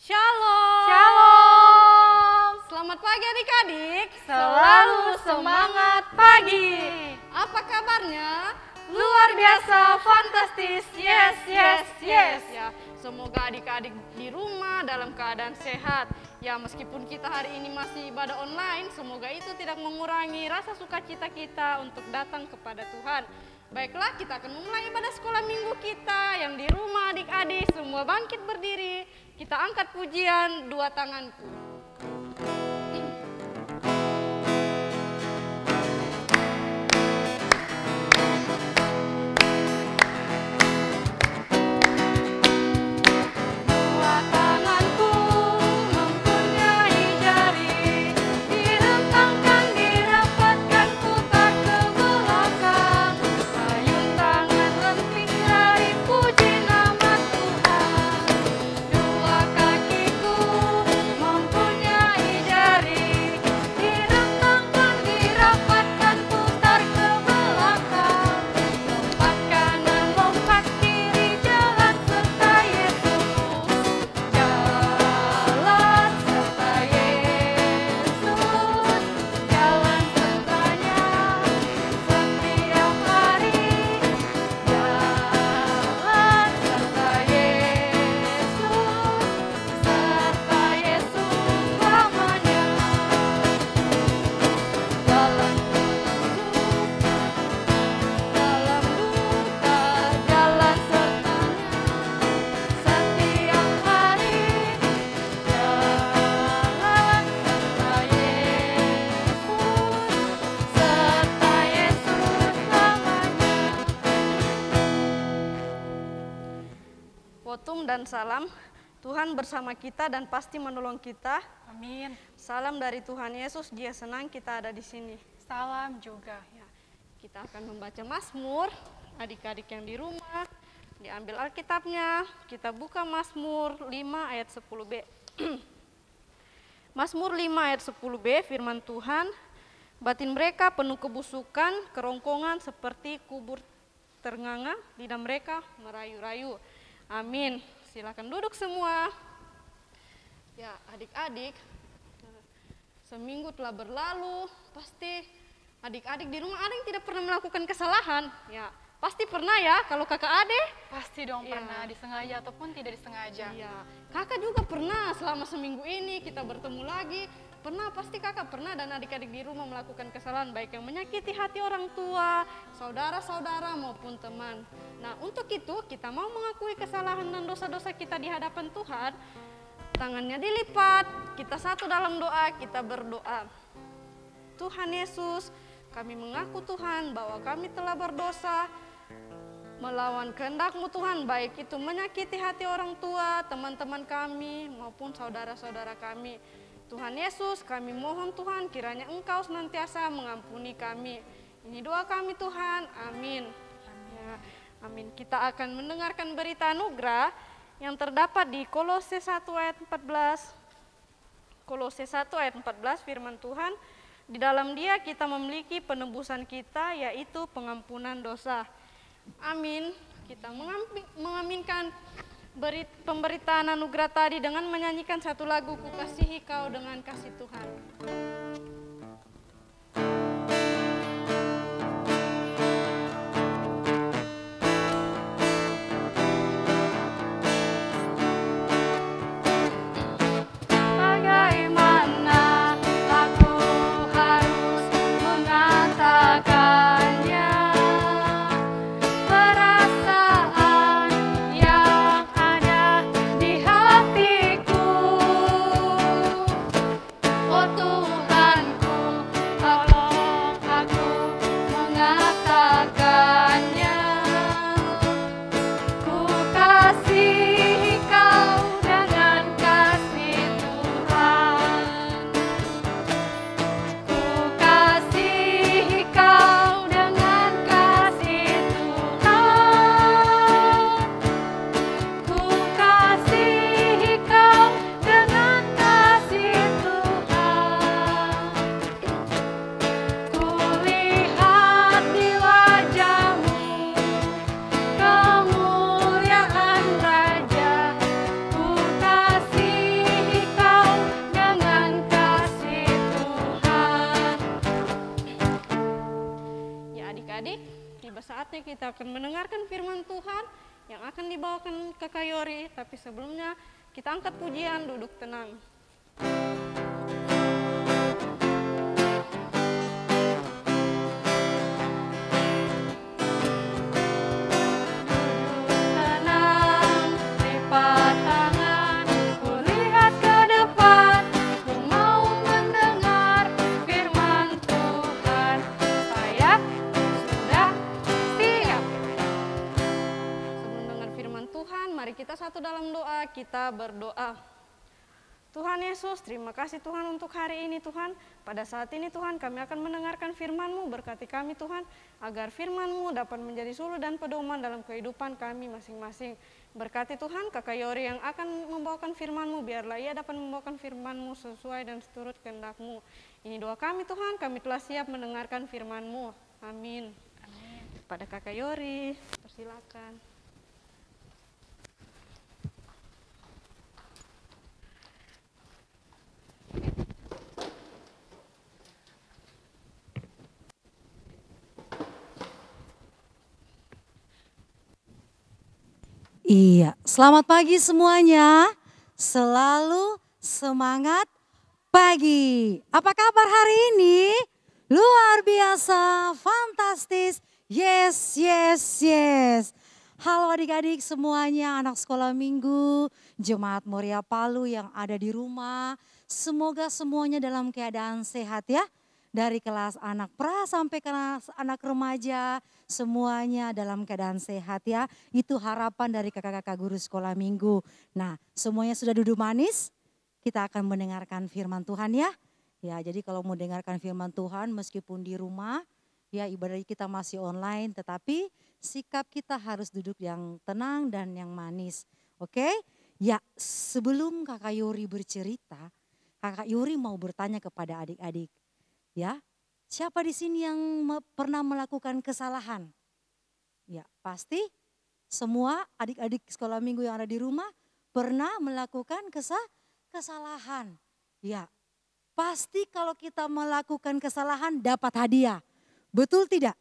Shalom. Shalom. Selamat pagi adik-adik. Selalu semangat pagi. Apa kabarnya? Luar biasa, fantastis. Yes, yes, yes. Ya, semoga adik-adik di rumah dalam keadaan sehat. Ya, meskipun kita hari ini masih ibadah online, semoga itu tidak mengurangi rasa sukacita kita untuk datang kepada Tuhan. Baiklah, kita akan memulai ibadah sekolah minggu kita. Yang di rumah adik-adik semua bangkit berdiri. Kita angkat pujian dua tanganku. Dan salam, Tuhan bersama kita dan pasti menolong kita. Amin. Salam dari Tuhan Yesus, Dia senang kita ada di sini. Salam juga. Ya, kita akan membaca Mazmur. Adik-adik yang di rumah, diambil Alkitabnya. Kita buka Mazmur 5 ayat 10b. Mazmur 5 ayat 10b, firman Tuhan, batin mereka penuh kebusukan, kerongkongan seperti kubur ternganga, lidah mereka merayu-rayu. Amin. Silakan duduk semua. Ya, adik-adik, seminggu telah berlalu, pasti adik-adik di rumah ada yang tidak pernah melakukan kesalahan. Ya, pasti pernah ya, kalau kakak adik? Pasti dong Ya. pernah, disengaja ataupun tidak disengaja. Iya, kakak juga pernah selama seminggu ini kita bertemu lagi. Pasti kakak pernah dan adik-adik di rumah melakukan kesalahan baik yang menyakiti hati orang tua, saudara-saudara maupun teman. Nah, untuk itu kita mau mengakui kesalahan dan dosa-dosa kita di hadapan Tuhan. Tangannya dilipat, kita satu dalam doa, kita berdoa. Tuhan Yesus, kami mengaku Tuhan bahwa kami telah berdosa melawan kehendak-Mu Tuhan, baik itu menyakiti hati orang tua, teman-teman kami maupun saudara-saudara kami. Tuhan Yesus, kami mohon Tuhan kiranya Engkau senantiasa mengampuni kami. Ini doa kami Tuhan, amin. Ya, amin. Kita akan mendengarkan berita anugerah yang terdapat di Kolose 1 ayat 14. Kolose 1 ayat 14 firman Tuhan, di dalam Dia kita memiliki penebusan kita, yaitu pengampunan dosa. Amin. Kita mengaminkan pemberitaan anugerah tadi dengan menyanyikan satu lagu, Ku Kasihi Kau dengan Kasih Tuhan. Bagaimana aku harus mengatakannya, perasaan yang ada di hatiku. Oh Tuhan, akan mendengarkan firman Tuhan yang akan dibawakan Kakak Yori. Tapi sebelumnya kita angkat pujian, duduk tenang. Mari kita satu dalam doa, kita berdoa. Tuhan Yesus, terima kasih Tuhan untuk hari ini Tuhan. Pada saat ini Tuhan kami akan mendengarkan firman-Mu, berkati kami Tuhan, agar firman-Mu dapat menjadi suluh dan pedoman dalam kehidupan kami masing-masing. Berkati Tuhan Kakak Yori yang akan membawakan firman-Mu, biarlah ia dapat membawakan firman-Mu sesuai dan seturut kehendak-Mu. Ini doa kami Tuhan, kami telah siap mendengarkan firman-Mu. Amin. Amin. Pada Kakak Yori, persilakan. Iya, selamat pagi semuanya. Selalu semangat pagi. Apa kabar hari ini? Luar biasa, fantastis. Yes, yes, yes. Halo adik-adik semuanya, anak sekolah minggu, Jemaat Moria Palu yang ada di rumah. Semoga semuanya dalam keadaan sehat ya. Dari kelas anak pra sampai kelas anak remaja, semuanya dalam keadaan sehat ya. Itu harapan dari kakak-kakak guru sekolah minggu. Nah, semuanya sudah duduk manis? Kita akan mendengarkan firman Tuhan ya. Ya, jadi kalau mau dengarkan firman Tuhan meskipun di rumah, ya ibadah kita masih online, tetapi sikap kita harus duduk yang tenang dan yang manis. Oke? Ya, sebelum Kakak Yori bercerita, Kakak Yori mau bertanya kepada adik-adik. Ya, siapa di sini yang pernah melakukan kesalahan? Ya, pasti semua adik-adik sekolah minggu yang ada di rumah pernah melakukan kesalahan. Ya, pasti kalau kita melakukan kesalahan dapat hadiah. Betul tidak?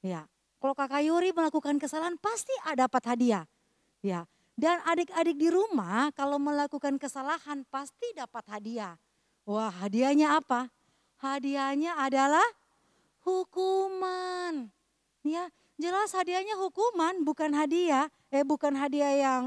Ya, kalau Kakak Yuri melakukan kesalahan pasti dapat hadiah. Ya, dan adik-adik di rumah kalau melakukan kesalahan pasti dapat hadiah. Wah, hadiahnya apa? Hadiahnya adalah hukuman. Ya, jelas hadiahnya hukuman, bukan hadiah. Bukan hadiah yang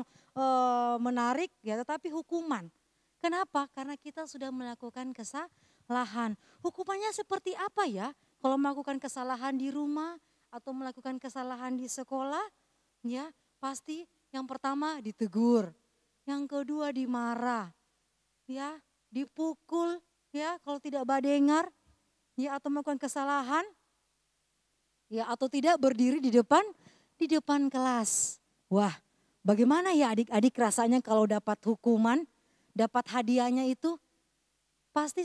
menarik ya, tetapi hukuman. Kenapa? Karena kita sudah melakukan kesalahan. Hukumannya seperti apa ya? Kalau melakukan kesalahan di rumah atau melakukan kesalahan di sekolah, ya pasti yang pertama ditegur, yang kedua dimarah, ya dipukul. Ya, kalau tidak badengar, ya atau melakukan kesalahan, ya atau tidak berdiri di depan kelas. Wah, bagaimana ya adik-adik rasanya kalau dapat hukuman, dapat hadiahnya itu? Pasti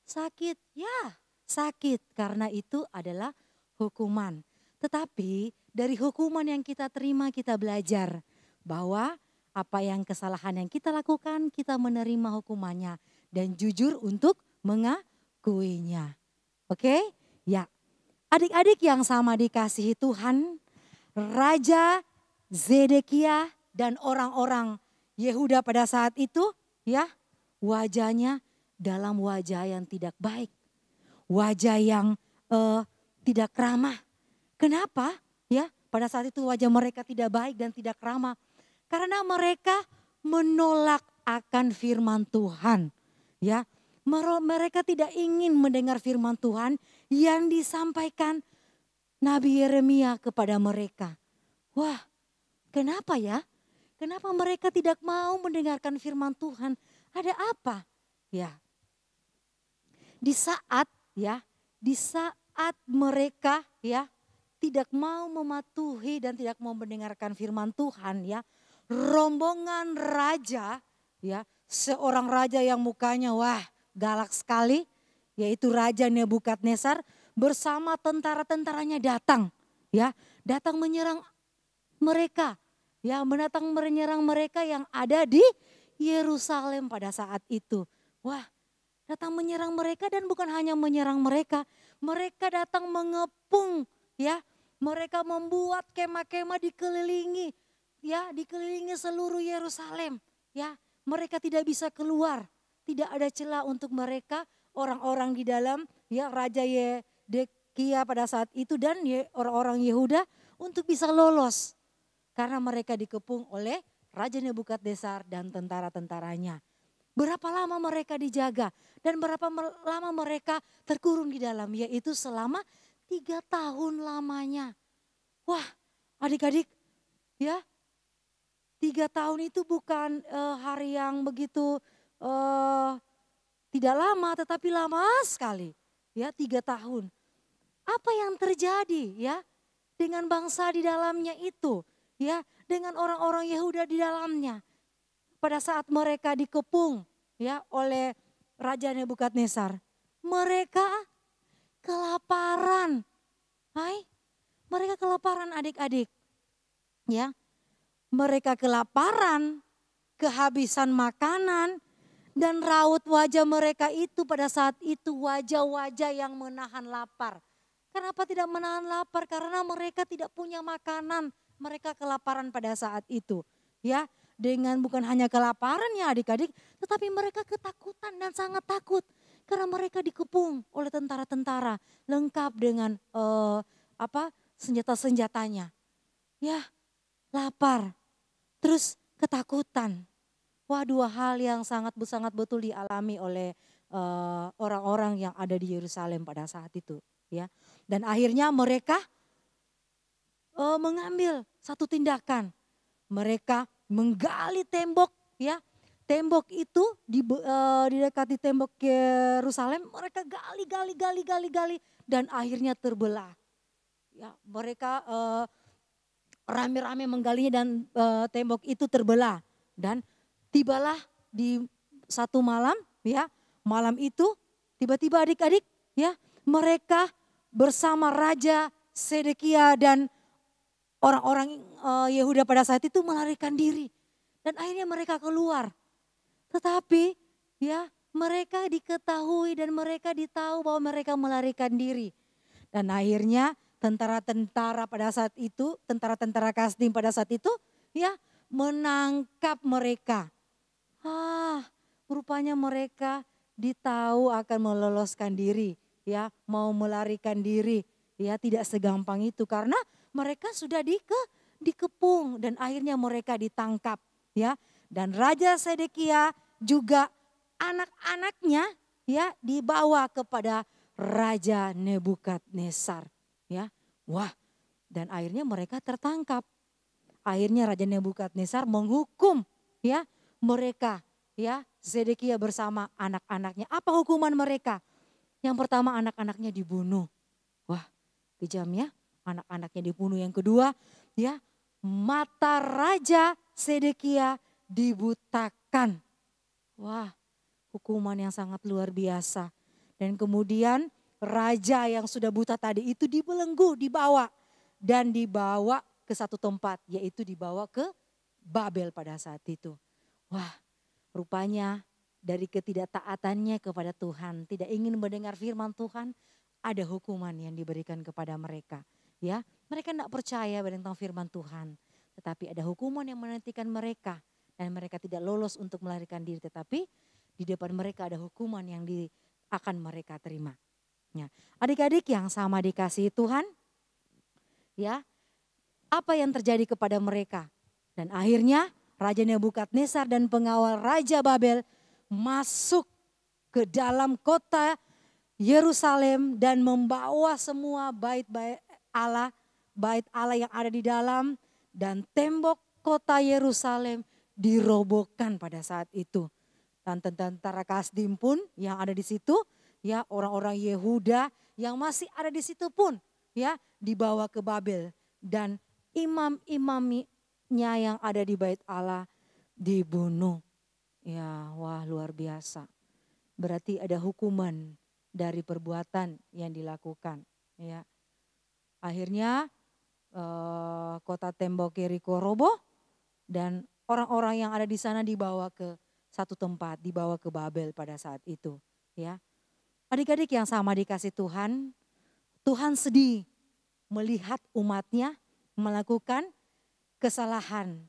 sakit, ya sakit karena itu adalah hukuman. Tetapi dari hukuman yang kita terima kita belajar bahwa apa yang kesalahan yang kita lakukan kita menerima hukumannya. Dan jujur untuk mengakuinya. Oke? Ya. Adik-adik yang sama dikasihi Tuhan, Raja Zedekia dan orang-orang Yehuda pada saat itu, ya, wajahnya dalam wajah yang tidak baik. Wajah yang tidak ramah. Kenapa? Ya, pada saat itu wajah mereka tidak baik dan tidak ramah. Karena mereka menolak akan firman Tuhan. Ya, mereka tidak ingin mendengar firman Tuhan yang disampaikan Nabi Yeremia kepada mereka. Wah, kenapa ya? Kenapa mereka tidak mau mendengarkan firman Tuhan? Ada apa? Ya. Di saat mereka ya tidak mau mematuhi dan tidak mau mendengarkan firman Tuhan ya, rombongan raja ya, seorang raja yang mukanya wah galak sekali, yaitu Raja Nebukadnezar bersama tentara-tentaranya datang menyerang mereka, ya menyerang mereka yang ada di Yerusalem pada saat itu. Wah, datang menyerang mereka dan bukan hanya menyerang mereka, mereka datang mengepung ya, Mereka membuat kemah-kemah dikelilingi, ya, dikelilingi seluruh Yerusalem, ya. Mereka tidak bisa keluar, tidak ada celah untuk mereka, orang-orang di dalam, ya, Raja Yedekia pada saat itu dan orang-orang Yehuda untuk bisa lolos. Karena mereka dikepung oleh Raja Nebukadnezar dan tentara-tentaranya. Berapa lama mereka dijaga dan berapa lama mereka terkurung di dalam, yaitu selama 3 tahun lamanya. Wah, adik-adik, ya, 3 tahun itu bukan hari yang begitu tidak lama, tetapi lama sekali. Ya, 3 tahun. Apa yang terjadi, ya, dengan bangsa di dalamnya itu, ya, dengan orang-orang Yehuda di dalamnya. Pada saat mereka dikepung, ya, oleh Raja Nebukadnezar, mereka kelaparan. Hai, mereka kelaparan adik-adik. Ya, mereka kelaparan, kehabisan makanan, dan raut wajah mereka itu pada saat itu wajah-wajah yang menahan lapar. Kenapa tidak menahan lapar? Karena mereka tidak punya makanan. Mereka kelaparan pada saat itu. Ya, dengan bukan hanya kelaparan ya adik-adik, tetapi mereka ketakutan dan sangat takut. Karena mereka dikepung oleh tentara-tentara lengkap dengan senjata-senjatanya. Ya, lapar, terus ketakutan. Wah, 2 hal yang sangat betul dialami oleh orang-orang yang ada di Yerusalem pada saat itu. Ya, dan akhirnya mereka mengambil satu tindakan. Mereka menggali tembok, ya. Tembok itu didekati tembok Yerusalem, mereka gali dan akhirnya terbelah. Ya, mereka rame-rame menggalinya dan tembok itu terbelah dan tibalah di satu malam, ya. Malam itu tiba-tiba adik-adik, ya, mereka bersama Raja Sedekia dan orang-orang Yehuda pada saat itu melarikan diri. Dan akhirnya mereka keluar. Tetapi ya mereka diketahui dan mereka ditahu bahwa mereka melarikan diri. Dan akhirnya tentara-tentara pada saat itu, tentara-tentara Kasdim pada saat itu ya menangkap mereka. Rupanya mereka ditahu akan meloloskan diri, ya, mau melarikan diri. Ya, tidak segampang itu karena mereka sudah dikepung dan akhirnya mereka ditangkap, ya. Dan Raja Sedekia juga anak-anaknya ya dibawa kepada Raja Nebukadnezar, ya. Wah, dan akhirnya mereka tertangkap. Akhirnya Raja Nebukadnezar menghukum ya mereka, ya, Zedekia bersama anak-anaknya. Apa hukuman mereka? Yang pertama anak-anaknya dibunuh. Wah, kejam ya, anak-anaknya dibunuh. Yang kedua, ya, mata Raja Zedekia dibutakan. Wah, hukuman yang sangat luar biasa. Dan kemudian raja yang sudah buta tadi itu dibelenggu, dibawa dan dibawa ke satu tempat, yaitu dibawa ke Babel pada saat itu. Wah, rupanya dari ketidaktaatannya kepada Tuhan, tidak ingin mendengar firman Tuhan, ada hukuman yang diberikan kepada mereka. Ya, mereka tidak percaya tentang firman Tuhan, tetapi ada hukuman yang menantikan mereka dan mereka tidak lolos untuk melarikan diri, tetapi di depan mereka ada hukuman yang akan mereka terima. Ya, adik-adik yang sama dikasihi Tuhan, ya, apa yang terjadi kepada mereka? Dan akhirnya Raja Nebukadnezar dan pengawal Raja Babel masuk ke dalam kota Yerusalem dan membawa semua bait Allah yang ada di dalam, dan tembok kota Yerusalem dirobohkan pada saat itu. Dan tentara Kasdim pun yang ada di situ, ya, orang-orang Yehuda yang masih ada di situ pun ya dibawa ke Babel, dan imam-imamnya yang ada di bait Allah dibunuh. Ya, wah, luar biasa. Berarti ada hukuman dari perbuatan yang dilakukan, ya. Akhirnya kota tembok Yeriko roboh dan orang-orang yang ada di sana dibawa ke satu tempat, dibawa ke Babel pada saat itu, ya. Adik-adik yang sama dikasih Tuhan, Tuhan sedih melihat umatnya melakukan kesalahan,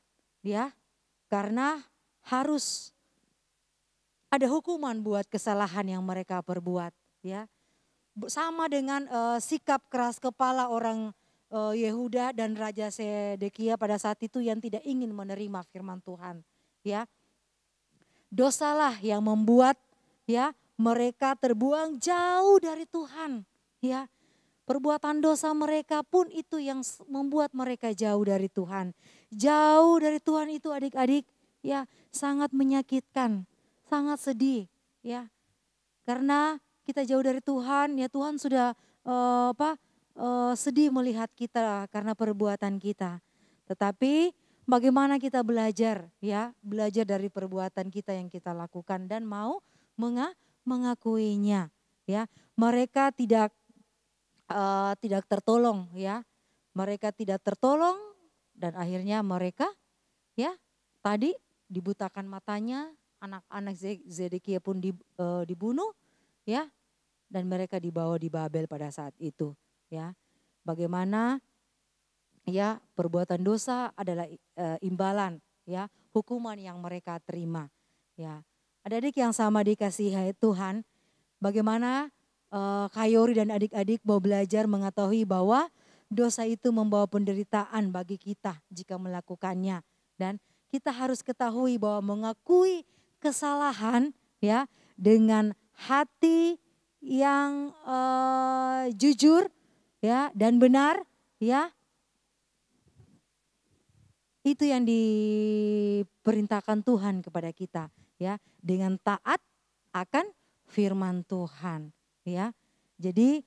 ya. Karena harus ada hukuman buat kesalahan yang mereka perbuat, ya. Sama dengan sikap keras kepala orang Yehuda dan Raja Sedekia pada saat itu yang tidak ingin menerima firman Tuhan, ya. Dosalah yang membuat, ya, mereka terbuang jauh dari Tuhan, ya. Perbuatan dosa mereka pun itu yang membuat mereka jauh dari Tuhan. Jauh dari Tuhan itu adik-adik, ya, sangat menyakitkan, sangat sedih, ya. Karena kita jauh dari Tuhan, ya Tuhan sudah sedih melihat kita karena perbuatan kita. Tetapi bagaimana kita belajar, ya, belajar dari perbuatan kita yang kita lakukan dan mau mengakuinya, ya. Mereka tidak tertolong, ya. Mereka tidak tertolong dan akhirnya mereka, ya, tadi dibutakan matanya, anak-anak Zedekia pun dibunuh, ya. Dan mereka dibawa di Babel pada saat itu, ya. Bagaimana, ya, perbuatan dosa adalah imbalan, ya, hukuman yang mereka terima, ya. Adik-adik yang sama dikasihi Tuhan, bagaimana Kayori dan adik-adik mau belajar mengetahui bahwa dosa itu membawa penderitaan bagi kita jika melakukannya. Dan kita harus ketahui bahwa mengakui kesalahan, ya, dengan hati yang jujur, ya, dan benar, ya, itu yang diperintahkan Tuhan kepada kita, ya, dengan taat akan firman Tuhan, ya. Jadi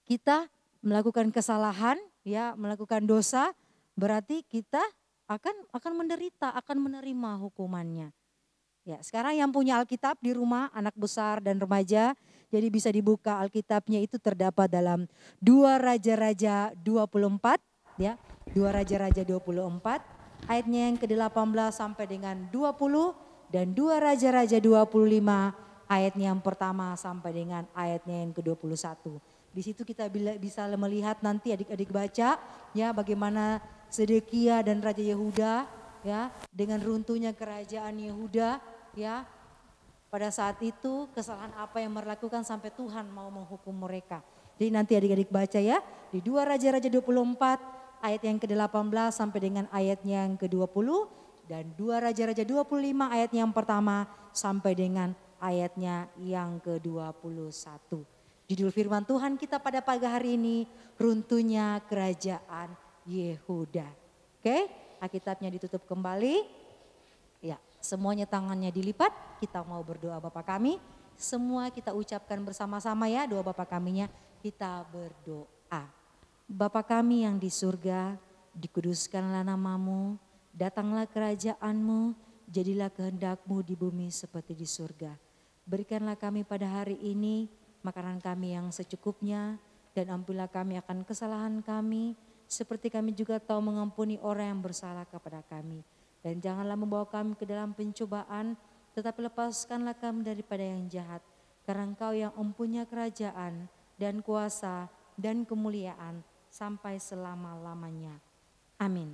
kita melakukan kesalahan, ya, melakukan dosa, berarti kita akan menderita, akan menerima hukumannya. Ya, sekarang yang punya Alkitab di rumah, anak besar dan remaja, jadi bisa dibuka Alkitabnya, itu terdapat dalam 2 Raja-Raja 24, ya. 2 Raja-Raja 24, ayatnya yang ke-18 sampai dengan 20 dan 2 Raja-Raja 25 ayatnya yang pertama sampai dengan ayatnya yang ke-21. Di situ kita bisa melihat nanti adik-adik baca, ya, bagaimana Sedekia dan Raja Yehuda, ya, dengan runtuhnya kerajaan Yehuda, ya. Pada saat itu kesalahan apa yang mereka lakukan sampai Tuhan mau menghukum mereka. Jadi nanti adik-adik baca, ya, di 2 Raja-Raja 24 ayat yang ke-18 sampai dengan ayatnya yang ke-20 dan 2 Raja-Raja 25 ayat yang pertama sampai dengan ayatnya yang ke-21. Judul firman Tuhan kita pada pagi hari ini, runtuhnya kerajaan Yehuda. Oke, Alkitabnya ditutup kembali. Ya, semuanya tangannya dilipat, kita mau berdoa Bapa kami. Semua kita ucapkan bersama-sama, ya, doa Bapa kaminya, kita berdoa. Bapa kami yang di surga, dikuduskanlah namamu, datanglah kerajaanmu, jadilah kehendakmu di bumi seperti di surga. Berikanlah kami pada hari ini makanan kami yang secukupnya, dan ampunilah kami akan kesalahan kami, seperti kami juga tahu mengampuni orang yang bersalah kepada kami. Dan janganlah membawa kami ke dalam pencobaan, tetapi lepaskanlah kami daripada yang jahat. Karena Engkau yang mempunyai kerajaan dan kuasa dan kemuliaan sampai selama-lamanya. Amin.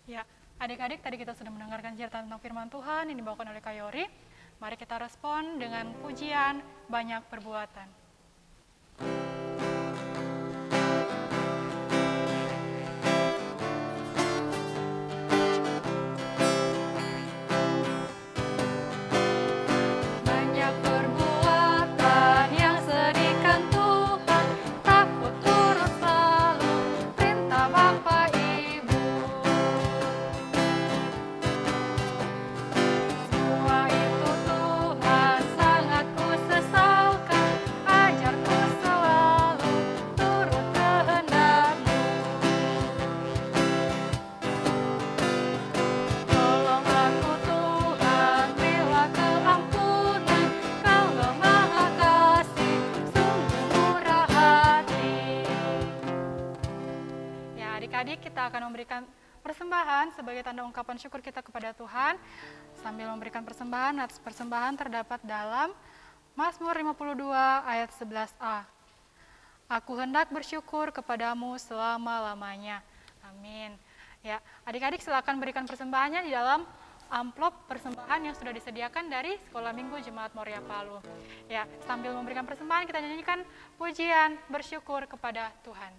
Ya, adik-adik, tadi kita sudah mendengarkan cerita tentang firman Tuhan yang dibawakan oleh Kayori. Mari kita respon dengan pujian Banyak Perbuatan. Banyak perbuatan yang sedihkan Tuhan, takut turut selalu perintah Bapa Ibu. Semua itu Tuhan sangat ku sesalkan, Ya, adik-adik, kita akan memberikan persembahan sebagai tanda ungkapan syukur kita kepada Tuhan. Sambil memberikan persembahan, atas persembahan terdapat dalam Mazmur 52 ayat 11a. Aku hendak bersyukur kepadamu selama-lamanya. Amin. Ya, adik-adik silakan berikan persembahannya di dalam amplop persembahan yang sudah disediakan dari Sekolah Minggu Jemaat Moria Palu. Ya, sambil memberikan persembahan kita nyanyikan pujian bersyukur kepada Tuhan.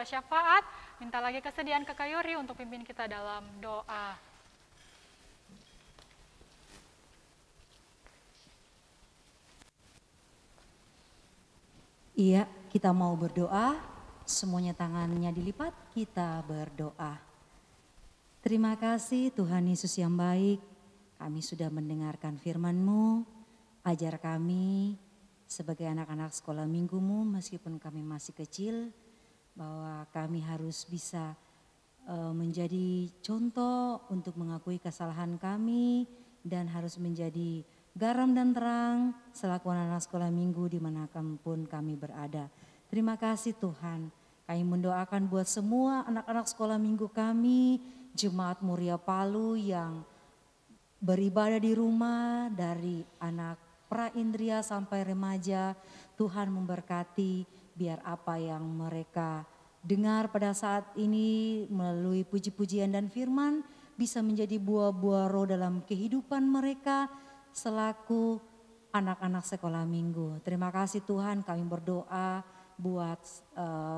Syafaat, minta lagi kesediaan Kakak Yori untuk pimpin kita dalam doa. Iya, kita mau berdoa, semuanya tangannya dilipat, kita berdoa. Terima kasih Tuhan Yesus yang baik, kami sudah mendengarkan firman-Mu, ajar kami sebagai anak-anak sekolah minggu-Mu meskipun kami masih kecil, bahwa kami harus bisa menjadi contoh untuk mengakui kesalahan kami dan harus menjadi garam dan terang selaku anak sekolah minggu dimanapun kami berada. Terima kasih Tuhan, kami mendoakan buat semua anak-anak sekolah minggu kami, Jemaat Moria Palu yang beribadah di rumah dari anak pra-indria sampai remaja, Tuhan memberkati. Biar apa yang mereka dengar pada saat ini melalui puji-pujian dan firman bisa menjadi buah-buah roh dalam kehidupan mereka selaku anak-anak sekolah minggu. Terima kasih Tuhan, kami berdoa buat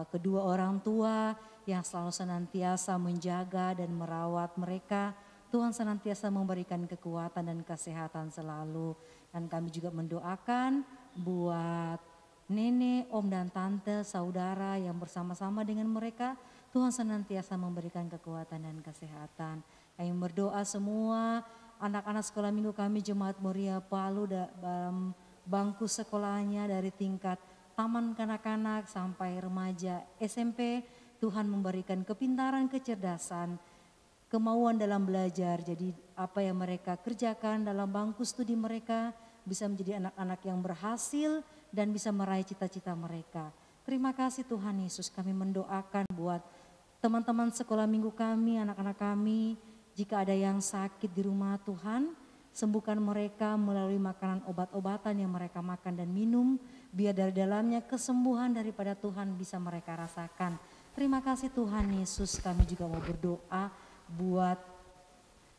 kedua orang tua yang selalu senantiasa menjaga dan merawat mereka. Tuhan senantiasa memberikan kekuatan dan kesehatan selalu. Dan kami juga mendoakan buat nenek, om dan tante, saudara yang bersama-sama dengan mereka, Tuhan senantiasa memberikan kekuatan dan kesehatan. Kami berdoa semua anak-anak sekolah minggu kami Jemaat Moria Palu dalam bangku sekolahnya dari tingkat taman kanak-kanak sampai remaja SMP, Tuhan memberikan kepintaran, kecerdasan, kemauan dalam belajar. Jadi apa yang mereka kerjakan dalam bangku studi mereka bisa menjadi anak-anak yang berhasil dan bisa meraih cita-cita mereka. Terima kasih Tuhan Yesus, kami mendoakan buat teman-teman sekolah minggu kami, anak-anak kami, jika ada yang sakit di rumah Tuhan, sembuhkan mereka melalui makanan obat-obatan yang mereka makan dan minum, biar dari dalamnya kesembuhan daripada Tuhan bisa mereka rasakan. Terima kasih Tuhan Yesus, kami juga mau berdoa buat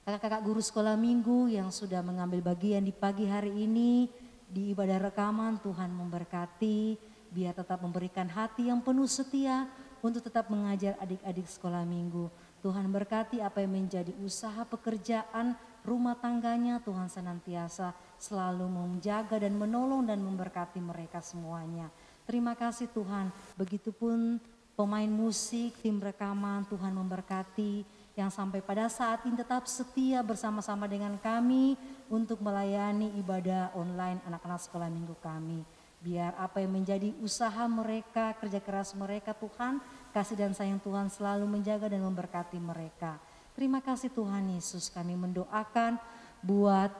kakak-kakak guru sekolah minggu yang sudah mengambil bagian di pagi hari ini di ibadah rekaman. Tuhan memberkati, biar tetap memberikan hati yang penuh setia untuk tetap mengajar adik-adik sekolah minggu. Tuhan berkati apa yang menjadi usaha pekerjaan rumah tangganya, Tuhan senantiasa selalu menjaga dan menolong dan memberkati mereka semuanya. Terima kasih Tuhan, begitupun pemain musik, tim rekaman, Tuhan memberkati yang sampai pada saat ini tetap setia bersama-sama dengan kami untuk melayani ibadah online anak-anak sekolah minggu kami. Biar apa yang menjadi usaha mereka, kerja keras mereka Tuhan, kasih dan sayang Tuhan selalu menjaga dan memberkati mereka. Terima kasih Tuhan Yesus, kami mendoakan buat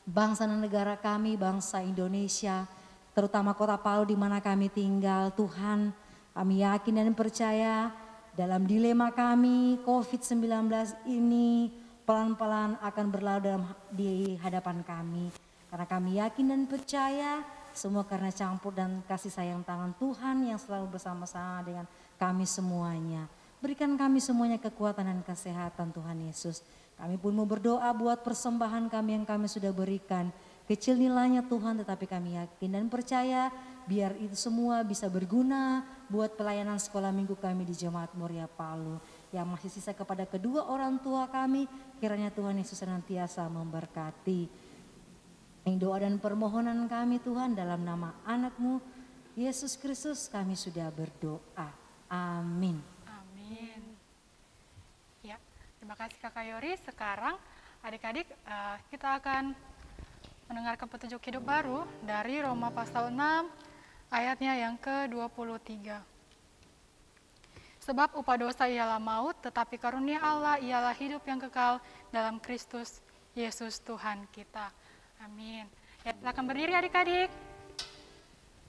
bangsa dan negara kami, bangsa Indonesia, terutama kota Palu di mana kami tinggal. Tuhan, kami yakin dan percaya dalam dilema kami, COVID-19 ini pelan-pelan akan berlalu di hadapan kami. Karena kami yakin dan percaya semua karena campur dan kasih sayang tangan Tuhan yang selalu bersama-sama dengan kami semuanya. Berikan kami semuanya kekuatan dan kesehatan Tuhan Yesus. Kami pun mau berdoa buat persembahan kami yang kami sudah berikan kecil nilainya Tuhan, tetapi kami yakin dan percaya biar itu semua bisa berguna buat pelayanan sekolah minggu kami di Jemaat Moria Palu. Yang masih sisa kepada kedua orang tua kami, kiranya Tuhan Yesus senantiasa memberkati. Yang doa dan permohonan kami Tuhan dalam nama anak-Mu Yesus Kristus kami sudah berdoa. Amin. Amin. Ya, terima kasih Kakak Yori. Sekarang adik-adik kita akan mendengarkan petunjuk hidup baru dari Roma pasal 6 ayatnya yang ke-23. Sebab upah dosa ialah maut, tetapi karunia Allah ialah hidup yang kekal dalam Kristus Yesus Tuhan kita. Amin. Ya, silakan berdiri adik-adik.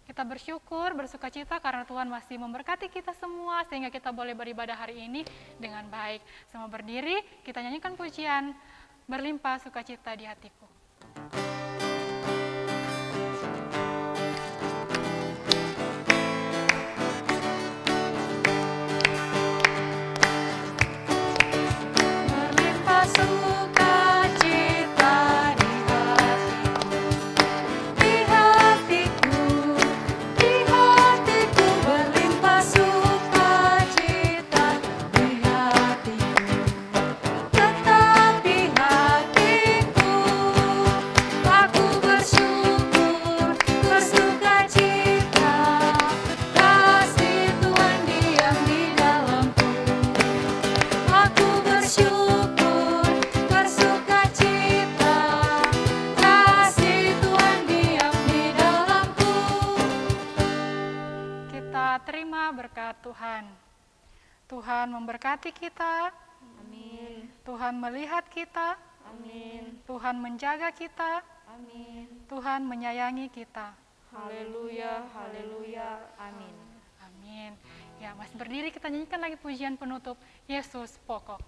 Kita bersyukur, bersuka cita karena Tuhan masih memberkati kita semua sehingga kita boleh beribadah hari ini dengan baik. Semua berdiri, kita nyanyikan pujian berlimpah sukacita di hatiku. Tuhan memberkati kita. Amin. Tuhan melihat kita. Amin. Tuhan menjaga kita. Amin. Tuhan menyayangi kita. Haleluya, haleluya, amin. Amin. Ya, masih berdiri kita nyanyikan lagi pujian penutup Yesus Pokok.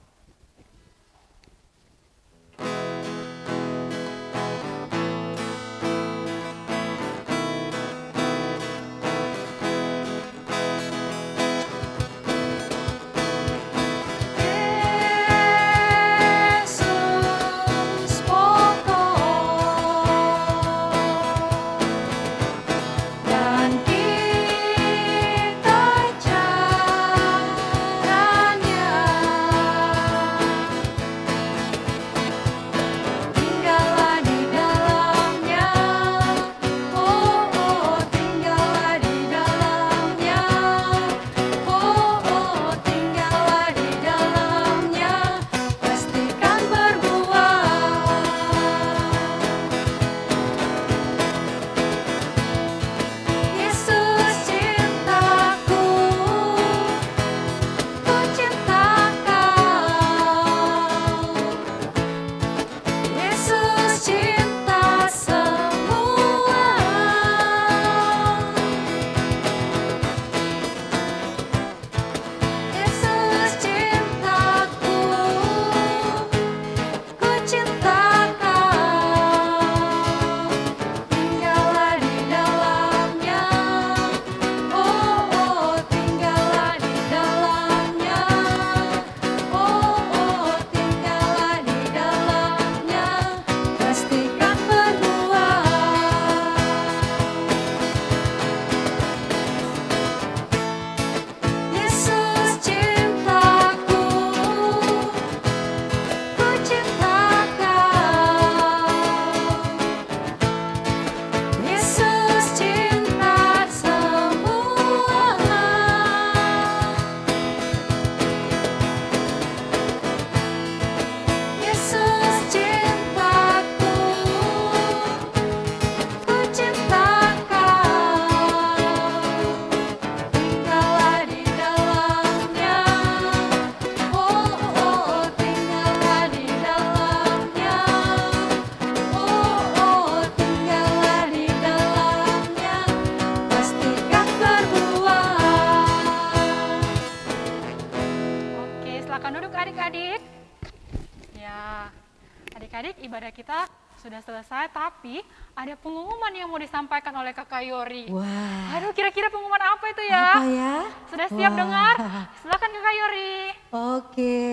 Ibadah kita sudah selesai, tapi ada pengumuman yang mau disampaikan oleh Kakak Yori. Wah. Aduh, kira-kira pengumuman apa itu ya? Apa ya? Sudah siap dengar? Silakan Kakak Yori. Oke.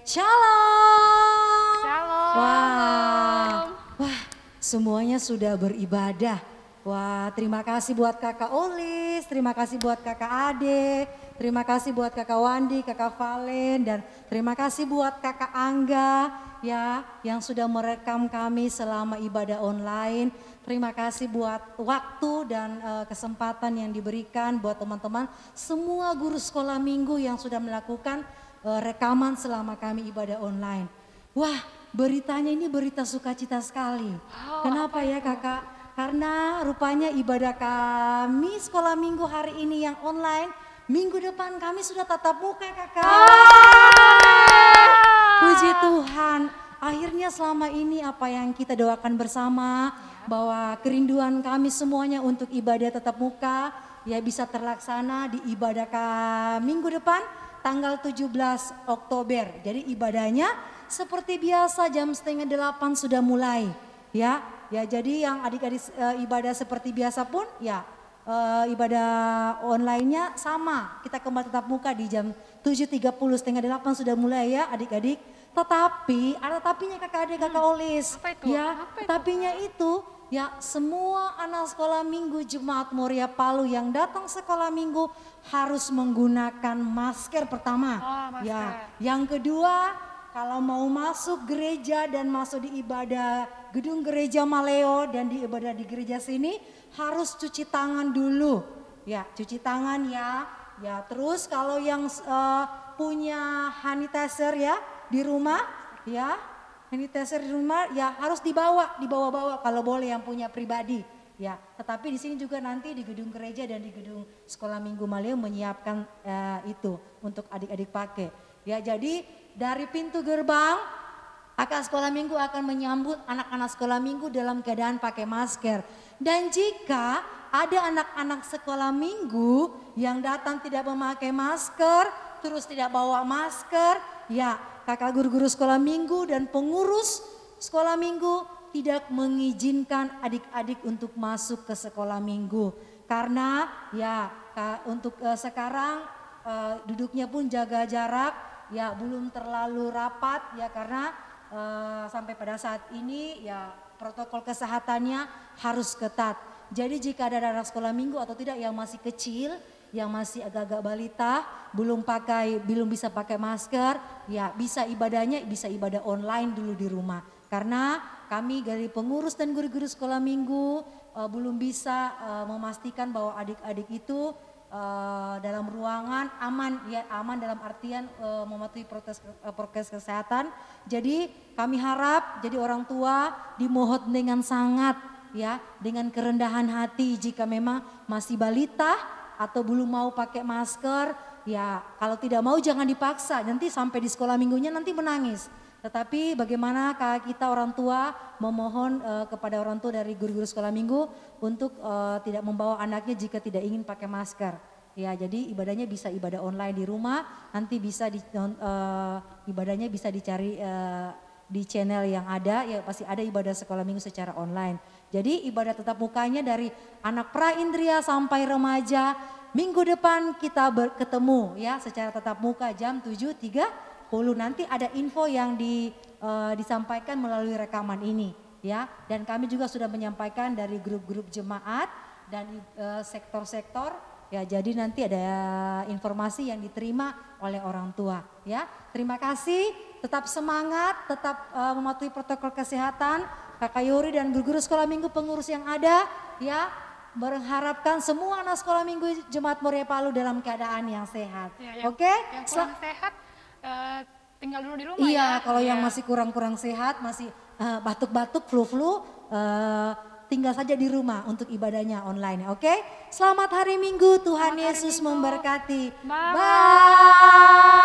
Shalom. Shalom. Wah. semuanya sudah beribadah. Wah, terima kasih buat Kakak Olis, terima kasih buat Kakak Ade, terima kasih buat Kakak Wandi, Kakak Valen, dan terima kasih buat Kakak Angga ya yang sudah merekam kami selama ibadah online. Terima kasih buat waktu dan kesempatan yang diberikan buat teman-teman semua guru sekolah minggu yang sudah melakukan rekaman selama kami ibadah online. Wah, beritanya ini berita sukacita sekali. Kenapa ya Kakak? Karena rupanya ibadah kami sekolah minggu hari ini yang online, minggu depan kami sudah tatap muka Kakak. Puji Tuhan, akhirnya selama ini apa yang kita doakan bersama, bahwa kerinduan kami semuanya untuk ibadah tatap muka ya bisa terlaksana di ibadah kami minggu depan tanggal 17 Oktober. Jadi ibadahnya seperti biasa jam 7:30 sudah mulai ya. Ya jadi yang adik-adik ibadah seperti biasa pun ya ibadah online-nya sama. Kita kembali tatap muka di jam 7:30, 7:30 sudah mulai ya adik-adik. Tetapi ada tapinya Kakak Adik, Kakak Olis. Apa itu? Ya, Apa itu? tapinya itu ya semua anak sekolah minggu Jemaat Moria Palu yang datang sekolah minggu harus menggunakan masker pertama. Oh, masker. Ya, yang kedua kalau mau masuk gereja dan masuk di ibadah gedung gereja Maleo dan di ibadah di gereja sini harus cuci tangan dulu. Ya, cuci tangan ya. Ya, terus kalau yang punya sanitizer ya di rumah ya, sanitizer di rumah ya harus dibawa kalau boleh yang punya pribadi. Ya, tetapi di sini juga nanti di gedung gereja dan di gedung sekolah minggu Maleo menyiapkan itu untuk adik-adik pakai. Ya, jadi dari pintu gerbang kakak sekolah minggu akan menyambut anak-anak sekolah minggu dalam keadaan pakai masker. Dan jika ada anak-anak sekolah minggu yang datang tidak memakai masker, terus tidak bawa masker, ya kakak guru-guru sekolah minggu dan pengurus sekolah minggu tidak mengizinkan adik-adik untuk masuk ke sekolah minggu. Karena ya untuk sekarang duduknya pun jaga jarak, ya belum terlalu rapat ya karena sampai pada saat ini ya protokol kesehatannya harus ketat. Jadi jika ada anak sekolah minggu atau tidak yang masih kecil, yang masih agak-agak balita, belum bisa pakai masker, ya bisa ibadahnya bisa ibadah online dulu di rumah. Karena kami dari pengurus dan guru-guru sekolah minggu belum bisa memastikan bahwa adik-adik itu dalam ruangan aman, ya aman dalam artian mematuhi prokes kesehatan. Jadi kami harap jadi orang tua dimohon dengan sangat ya, dengan kerendahan hati jika memang masih balita atau belum mau pakai masker, ya kalau tidak mau jangan dipaksa, nanti sampai di sekolah minggunya nanti menangis. Tetapi bagaimana kita orang tua memohon kepada orang tua dari guru-guru sekolah minggu untuk tidak membawa anaknya jika tidak ingin pakai masker. Ya, jadi ibadahnya bisa ibadah online di rumah, nanti bisa ibadahnya bisa dicari di channel yang ada, ya pasti ada ibadah sekolah minggu secara online. Jadi ibadah tetap mukanya dari anak pra-indria sampai remaja, minggu depan kita ketemu ya secara tetap muka jam 7.30. Nanti ada info yang disampaikan melalui rekaman ini ya, dan kami juga sudah menyampaikan dari grup-grup jemaat dan sektor-sektor ya, jadi nanti ada informasi yang diterima oleh orang tua ya. Terima kasih, tetap semangat, tetap mematuhi protokol kesehatan. Kakak Yuri dan guru-guru sekolah minggu pengurus yang ada ya, mengharapkan semua anak sekolah minggu Jemaat Moria Palu dalam keadaan yang sehat. Ya, Oke? Yang kurang sehat tinggal dulu di rumah ya. Iya, kalau yang masih kurang-kurang sehat, masih batuk-batuk, flu-flu, tinggal saja di rumah untuk ibadahnya online. Oke? Selamat hari Minggu, Tuhan Yesus memberkati. Bye.